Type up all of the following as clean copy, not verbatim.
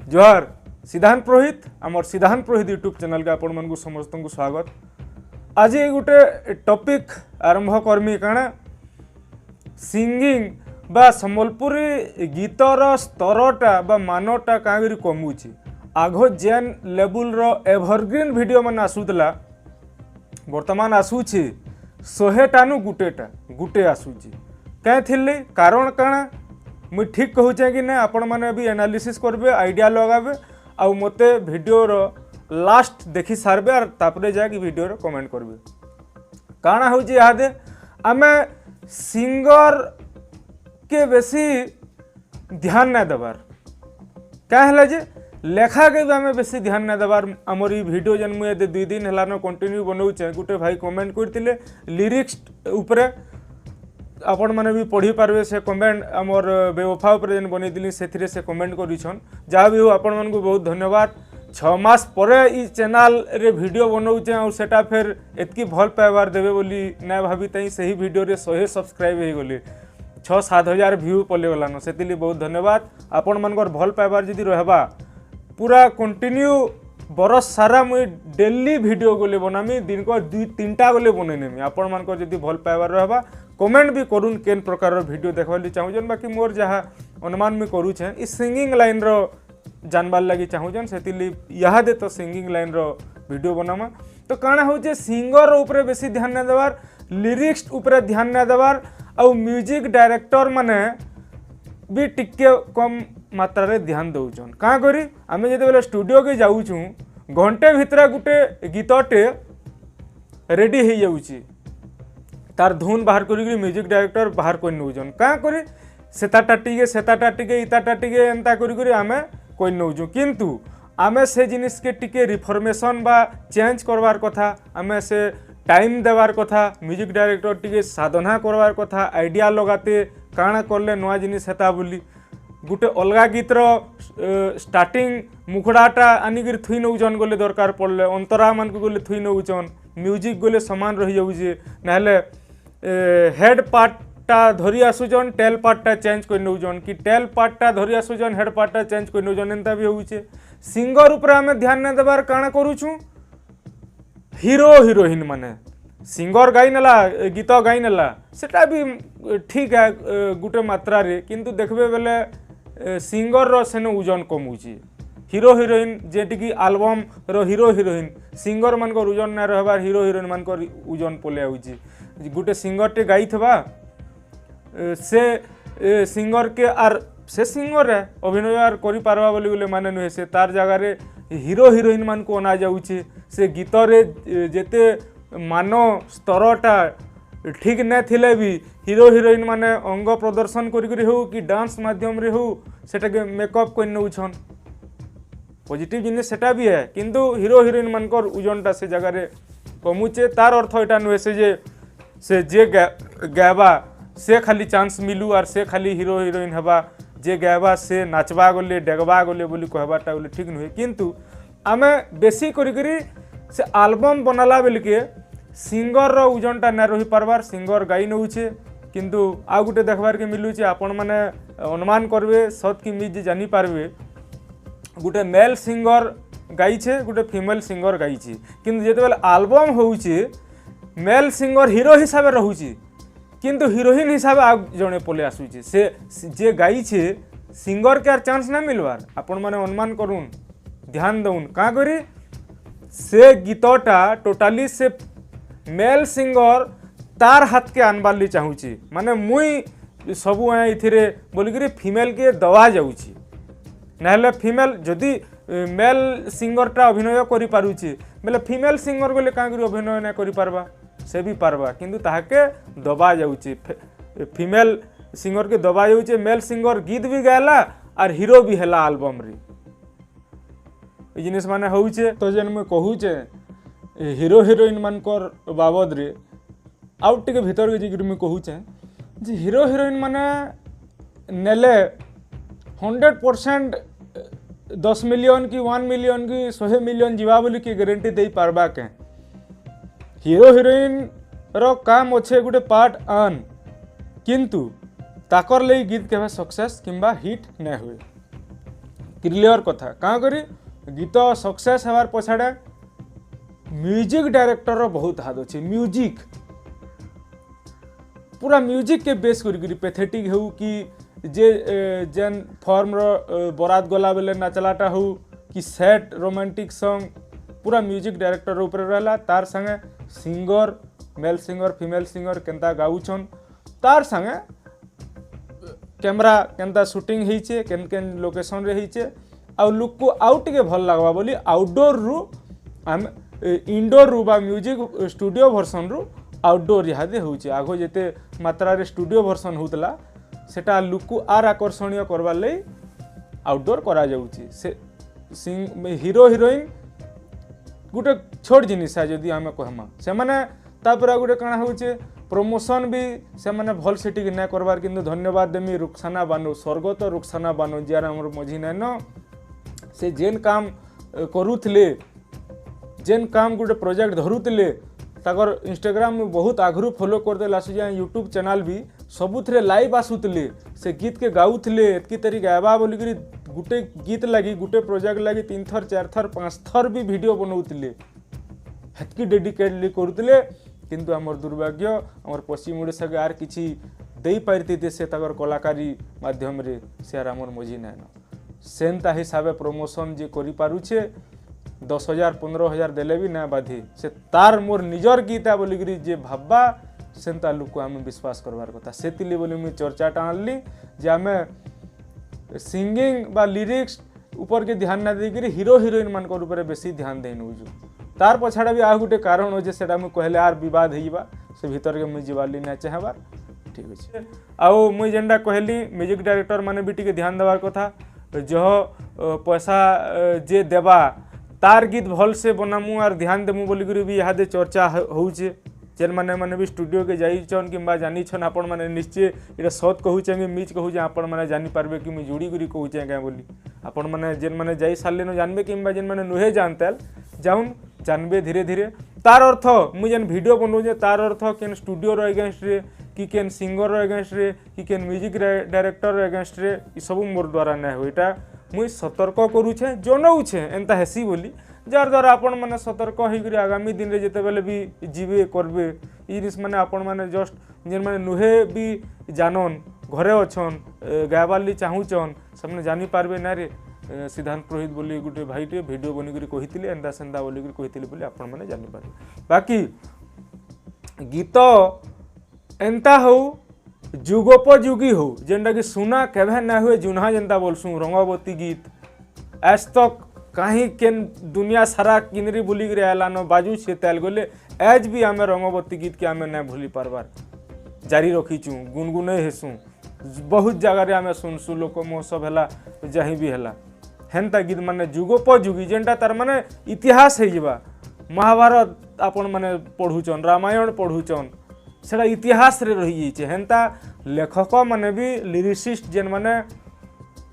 जोहार सिद्धांत पुरोहित आमर सिद्धांत पुरोहित यूट्यूब चैनल के आपण मानकु समस्त को स्वागत। आज गोटे टॉपिक आरंभ करमी काना सिंगिंग बा संबलपुरी गीतर स्तरटा बा मानटा कांगरी कमुची। आगो जेन लेवल रो एवरग्रीन वीडियो मन आसुतला वर्तमान आसुची 100 टानु गुटे आसुची क्या थिले कारण काना मुझे ठीक कहूचे कि ना आपण मैंने भी एनालिसिस करबे आइडिया लगाबे आ मते वीडियो रो लास्ट देखि सारबे और तापरे जाके वीडियो रो कमेंट करबे। काना होची यादे आमे सिंगर के बेसी ध्यान ना देबार क्या है जे लेखा के भी आमे बेसी ध्यान ना देबार। आमर वीडियो जन मुझे 2 दिन हेलानो कंटिन्यू बनाऊचे गोटे भाई कमेंट करथिले लिरिक्स उपरे आपण मैंने भी पढ़ी पारे से कमेंट आमर बेवफा उपरे जेन बनईली से कमेंट करिछन जहाँ भी हो आपण मानकु बहुत धन्यवाद। 6 मास परे ई चैनल रे वीडियो बनाऊचे और सेटा फिर एतकी भल पाइबार देबे बोली ना भाभी तई सही वीडियो रे 100 सब्सक्राइब हो गली 6-7 हजार व्यू पले गलानो सेतिली बहुत धन्यवाद। आपण मानकर भल पाइबार जदी रहबा पूरा कंटिन्यू बरस सारा मुई डेली वीडियो गोले बनामी दिन को 2-3टा गोले बनई नेमी। आपण मानकर जदी भल पाइबार रहबा कमेंट भी करूँ केन प्रकार वीडियो देखवाली चाहूजन बाकी मोर जहाँ अनुमान में करूछे इस सिंगिंग लाइन रो जानबार लगी चाहूजन से यहाँ दे तो सिंगिंग लाइन रो वीडियो बनामा। तो काना होचे सिंगर उपरे बेसी ध्यान ना देवार लिरिक्स उपरे ध्यान ना देवार और म्यूजिक डायरेक्टर माने भी टिके कम मात्रा रे ध्यान दउछन। का करी आमे जते बेले स्टूडियो के जाउछु घंटे भितरा गुटे गीतटे रेडी हो जाउची तार धुन बाहर करी म्यूजिक डायरेक्टर बाहर कर नौजन क्या करी सेताटा टिके इताटा टिके एंता करी आमे कोई नौजु किंतु आमे से जिनिस के टिके रिफॉर्मेशन बा चेंज करवार कथा आमे से टाइम देवार कथा म्यूजिक डायरेक्टर टिके साधना करवार कथा आइडिया लगाते काना करले नवा जिनिस हेता बोली गुटे अलगा गीतर स्टार्टिंग मुखड़ाटा आनिक थुई नौजन गले दरकार पड़ले अंतरा मान को गले थुई नौजन म्यूजिक गले समान रही जाऊे ना हेड पार्टा धरी आसुजन टेल पार्टा चेंज कर नौजन कि टेल पार्टा धरी आसुजन हेड पार्टा चेंज कर नौजन एंता भी होउचे। सिंगर उपरे आमे ध्यान ना देबार काना करूछु हीरो हीरोइन माने सिंगर गाई नेला गीत गाई नेला सेटा भी ठीक है गुटे मात्रा रे किंतु देखबे बेले सिंगर रो सेन ओजन कमुची हीरो हीरोइन जेटिकी आल्बम रो हीरो हीरोइन सिंगर मान को ओजन ना रहबार हीरो हीरोइन मान को ओजन पले आउची। गुटे सिंगर टे गाई थबा से सिंगर के आर से सिंगर है अभिनय आर करि पारबा बोली बोले माने नुहे से तार जगह रे हीरो हीरोइन मान को अना जाउची से गीत रे जेते मानो स्तरटा ठीक न थिले भी हीरो हीरोइन माने अंग प्रदर्शन करी हो कि डांस माध्यम रे हो सेटा के मेकअप कर नउछन पॉजिटिव जिनिस सेटा भी है किंतु हीरो हीरोइन मानकर ओजनटा से जगह रे कमुचे तार अर्थ एटा नुहे से जे गायबा से खाली चांस मिलू और से खाली हीरो हीरोइन हवा जे गायबा से नाचबा गले डेगबा गले बोली कहबाटा बोले ठीक नुहे किंतु आमे बेसी करी से आल्बम बनाला बेल के सिंगर रो ओजनटा ना रही पारबार सिंगर गाई नउछे किंतु आ गुटे देखबार के मिलुचे आपण माने अनुमान करबे सत की मिज जानी पारबे गुटे मेल सिंगर गाई छे गुटे फीमेल सिंगर गाई छे किंतु जेते बेले आल्बम होउचे मेल सिंगर हीरो हिसाब से रहुची किंतु हीरोइन हिसाब आ जने पले आसुचे से जे गाई छे सिंगर के चांस ना मिलवार आपण माने अनुमान करूँ ध्यान दउन का करी से गीतटा टोटाली से मेल सिंगर तार हाथ के आनबार चाहूची माने मुई सबू इथिरे बोलिक फीमेल के दवा जाऊची ना फीमेल जदि मेल सिंगरटा अभिनय करि पारुची बेले फीमेल सिंगर गले का अभिनय ना करि पारबा से भी पारबा किंतु ताहाके दबा जाऊची फीमेल सिंगर के दबा जाऊचे मेल सिंगर गीत भी गायला और हीरो भी हैला एल्बम रे जिनिस माने होउचे। तो जेन मैं कहूचे हीरो हीरोइन मानकर बाबद रे आउट टिके भीतर के जिगर मैं कहूचे जे हीरो हीरोइन माने नेले 100% 10 मिलियन की 1 मिलियन की 100 मिलियन जीवा बोली की गारंटी दे पारबा के हीरो हीरोइन रो काम अच्छे गोटे पार्ट आन किंतु ताकर ले गीत के सक्सेस किंबा हिट न हुए क्लियर कथा काँ करी गीत सक्सेस होवार पछाड़े म्यूजिक डायरेक्टर रो बहुत हाथ अच्छे म्यूजिक पूरा म्यूजिक के बेस करी पैथेटिक हो कि जे जेन फॉर्म रो बरात गला बेले नाचलाटा हो कि सैड रोमांटिक सॉन्ग पूरा म्यूजिक डायरेक्टर ऊपर रहला तार संगे singer male singer female singer केंता गाउछन तार संगे कैमरा केंता शूटिंग होइछे केन केन लोकेशन रे होइछे आ लुक को आउ टिके भल लागबा बोली आउटडोर रु हम इंडोर रु बा म्यूजिक स्टूडियो वर्जन रु आउटडोर इहादे होउछे आगो जेते मात्रा रे स्टूडियो वर्जन होतला सेटा लुक को आर आकर्षणीय करबा लई आउटडोर करा जाउछे से हीरो हीरोइन गोटे छोट जिनिस है जदि आम कहमा से माने तापर गोटे काଣା होउछे प्रमोशन भी से माने भल से टिक ना करबार किंतु धन्यवाद देमी रुखसाना बानु स्वर्गत रुखसाना बानु जियार हमर मझी नै न से जेन काम करूथले जेन काम गोटे प्रोजेक्ट धरुतले ताकर इंस्टाग्राम में बहुत आगरू फॉलो करदेला आसु जे यूट्यूब चैनल भी सबुथरे लाइव आसुतले से गीत के गाउथले एतकी तरी गायबा बोली करी गुटे गीत लगी गुटे प्रोजेक्ट लगी 3 थर 4 थर 5 थर भी वीडियो बनाउतले हेतकी डेडिकेटली करूतले किंतु हमर दुर्भाग्य हमर पश्चिम ओडिशा के आर किछि देई पारती से ताकर कलाकारी माध्यम रे से आर हमर मजी नै न सेंता हिसाबे प्रमोशन जे करि पारुछे 10,000 15,000 देले भी ना बाधी से तार मोर निजर गीता बोली करी जे भाबा सेंता लोक आम विश्वास करबार कथा सेतिली बोली मुझे चर्चाटा आनली जे आमे सिंगिंग बा लिरिक्स ऊपर के ध्यान ना देकरी हीरो हीरोइन मान ऊपर बेसी ध्यान देन उजु तार पछाड़ा भी आ गोटे कारण हो जे सेटा मु कहले आर विवाद हेइबा से भीतर के मुझे जीवाली ना चाहबार ठीक अछि आउ मुझे जेंडा कहली म्यूजिक डायरेक्टर माने भी टिके ध्यान देबार कथा जो पैसा जे देबा तार गीत भल से बनामु आर ध्यान देमु बोली करी भी इहादे चर्चा होउछे जेन माने माने भी स्टूडियो के जाइछन किंबा जानी छन आपण माने निश्चय इरा सत कहूचे कि मीच कहूचे आपण माने जानि पारबे कि मु जुड़ी करी कहूचे का बोली आपण माने जेन माने जाई साले न जानबे किंबा जेन माने नुहे जानतेल जाउन जानबे धीरे धीरे तार अर्थ मु जेन वीडियो बनौजे तार अर्थ केन स्टूडियो रो अगेंस्ट रे कि केन सिंगर रो अगेंस्ट रे कि केन म्यूजिक डायरेक्टर रो अगेंस्ट रे ई सब मोर द्वारा नै होइटा मुई सतर्क करूछे जनौछे एंता हेसी बोली जार द्वारा आपण माने सतर्क होइकरी आगामी दिन रे जेते बेले भी जीवे करबे ई जिनिस माने आपण माने जस्ट जेन माने नुहे भी जानन घरे अछन गायबाली चाहूचन सबने जानि पारबे ना रे सिद्धांत पुरोहित बोली गुटे भाईटे वीडियो बनी करी कहितिले एंदा सेंदा बोली करी कहितिले बोली आपण माने जानि पारबे बाकी गीत एंता हो जुगोपयोगी हो जेनटा कि सुना केभे ना हुए जुन्हा जेनता बोलसु रंगवती गीत आज तक कहीं केन दुनिया सारा किनरी बुली रे आलानो बाजू से तेल गले आज भी आमे रंगवती गीत के आमे ना भूली पारबार जारी रखीचु गुनगुने हेसु बहुत जगह रे आमे सुनसु लोक महोत्सव हला जहीं भी हला हेंता गीत माने जुगोपयोगी जेनटा तार माने इतिहास हे जिबा महाभारत आपण माने पढुचन रामायण पढुचन सेटा इतिहास रे रही जाइए हेंता लेखक माने भी लिरिसिस्ट जेन माने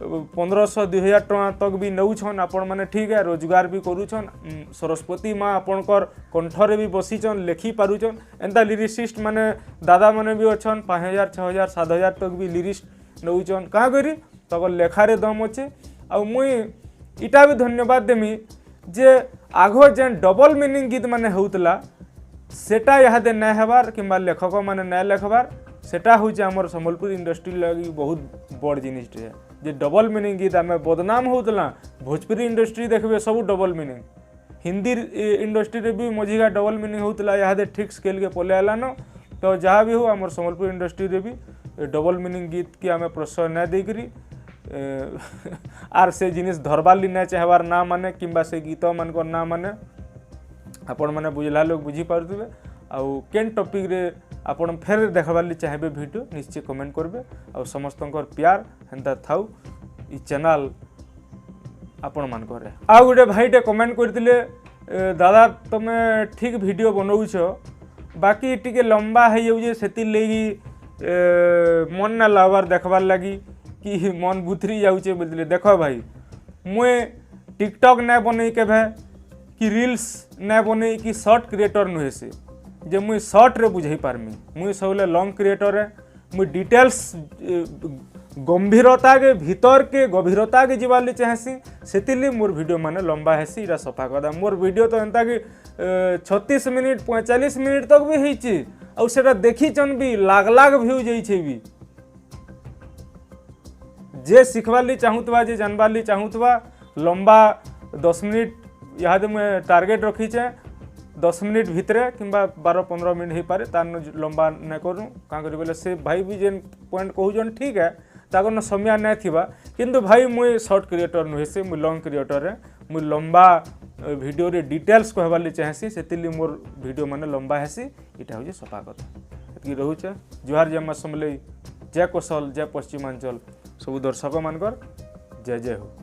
1500-2000 टका तक भी नौछन आपण माने ठीक है रोजगार भी करूछन सरस्वती माँ आपणकर कंठरे भी बसीचन लेखी पारुचन एंता लिरिसिस्ट माने दादा माने भी अच्छन 5000 6000 7000 तक भी लिरिस्ट नौछन का करी तक लेखारे दम अच्छे आ मुई इटा भी धन्यवाद देमी जे आगो जेन डबल मीनिंग गीत माने होतला सेटा इहादे ना हेबार किंबा लेखक माने ना लेखबार सेटा होचे हमर संबलपुर इंडस्ट्री लगी बहुत बड़ जिनिस है जे डबल मीनिंग गीत आमे बदनाम होतला भोजपुरी इंडस्ट्री देखबे सब डबल मीनिंग हिंदी इंडस्ट्री रे भी मझिगा डबल मीनिंग होतला इहादे ठीक स्केल के पले आलानो तो जहाँ भी हो हमर संबलपुर इंडस्ट्री रे भी डबल मीनिंग गीत के आमे प्रश्रय ना देकरी आर से जिनिस धरबाली ना चाहबार ना माने किंबा से गीत मानकर ना माने आपण माने बुझला लोग बुझी पारुथबे आउ केन टॉपिक रे आपण फेर देखबाली चाहेबे वीडियो निश्चय कमेंट करबे आउ समस्तंकर प्यार हेंता थाउ ई चैनल आपण मान करे आ गुटे भाईटे कमेंट करतिले दादा तमे ठीक वीडियो बनौछ बाकी टिके लंबा है जे सेति लेगी मन ना लावार देखबार लगी कि मन बुथरी जाउचे बोलतिले देखो भाई मुए टिकटॉक ना बनै केभे कि रील्स ना बनै कि शॉर्ट क्रिएटर नुहे से जे मुई शॉर्ट रे बुझे पारमी मुई सबले लॉन्ग क्रिएटर है मुई डिटेल्स गंभीरता के भीतर के गभीरता के जीवाली चाहेसी से मोर वीडियो माने लंबा हेसी इरा सफा कदा मोर वीडियो तो एंता कि 36 मिनट 45 मिनट तक भी होइछि और सेटा देखी चन भी लाग लाग व्यू जाई छै भी जे सिखवाली चाहूतबा जे जानवाली चाहूतबा लंबा 10 मिनट याद में टारगेट रखी छे 10 मिनट भितरे किंबा 12-15 मिनट हो पारे तार लंबा न करूँ क्या करी बोले से भाई भी जेन पॉइंट कहून ठीक है ताकर न समय नहीं थिबा किंतु भाई मुई शॉर्ट क्रिएटर नुहे से मुई लॉन्ग क्रिएटर है मुई लंबा वीडियो रे डिटेल्स कहवाली चाहेसी से मोर वीडियो माने लंबा हेसी इटा हो सफा कथा एतकी रोचे जुहार जय मां समलेई जय कौशल जय पश्चिमांचल सब दर्शक मानकर जय जय हो।